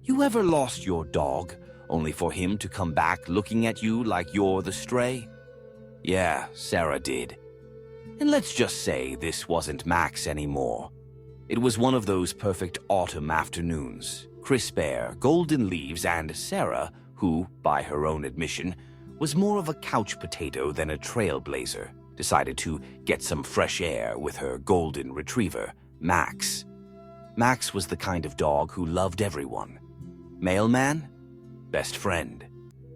You ever lost your dog, only for him to come back looking at you like you're the stray? Yeah, Sarah did. And let's just say this wasn't Max anymore. It was one of those perfect autumn afternoons. Crisp air, golden leaves, and Sarah, who, by her own admission, was more of a couch potato than a trailblazer, decided to get some fresh air with her golden retriever, Max. Max was the kind of dog who loved everyone. Mailman? Best friend.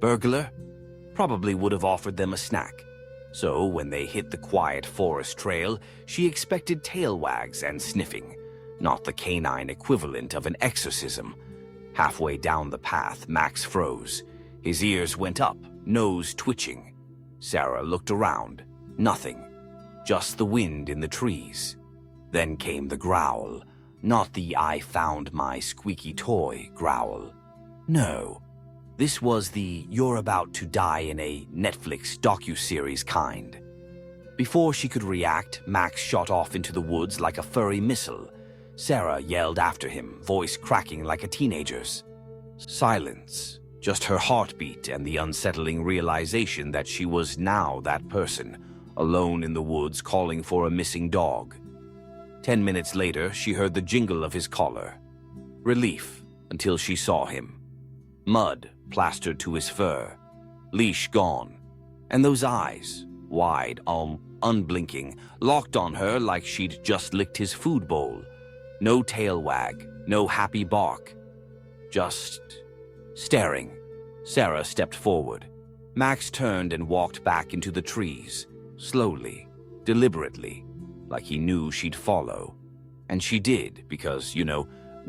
Burglar? Probably would have offered them a snack. So when they hit the quiet forest trail, she expected tail wags and sniffing, not the canine equivalent of an exorcism. Halfway down the path, Max froze. His ears went up, nose twitching. Sarah looked around. Nothing. Just the wind in the trees. Then came the growl. Not the "I found my squeaky toy" growl. No. This was the "you're about to die in a Netflix docuseries" kind. Before she could react, Max shot off into the woods like a furry missile. Sarah yelled after him, voice cracking like a teenager's. Silence. Just her heartbeat and the unsettling realization that she was now that person, alone in the woods calling for a missing dog. 10 minutes later, she heard the jingle of his collar. Relief, until she saw him. Mud plastered to his fur. Leash gone. And those eyes, wide, unblinking, locked on her like she'd just licked his food bowl. No tail wag, no happy bark. Just staring. Sarah stepped forward. Max turned and walked back into the trees, slowly, deliberately, like he knew she'd follow. And she did, because,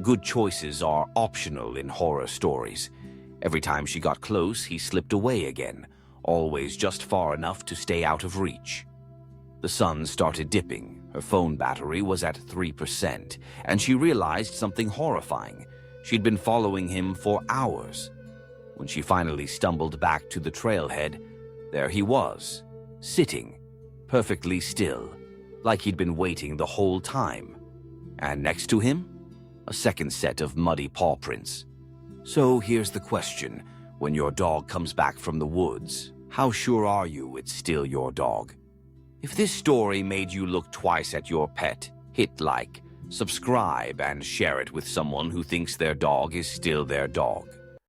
good choices are optional in horror stories. Every time she got close, he slipped away again, always just far enough to stay out of reach. The sun started dipping. Her phone battery was at 3%, and she realized something horrifying. She'd been following him for hours. When she finally stumbled back to the trailhead, there he was, sitting, perfectly still, like he'd been waiting the whole time. And next to him, a second set of muddy paw prints. So here's the question. When your dog comes back from the woods, how sure are you it's still your dog? If this story made you look twice at your pet, hit like, subscribe, and share it with someone who thinks their dog is still their dog.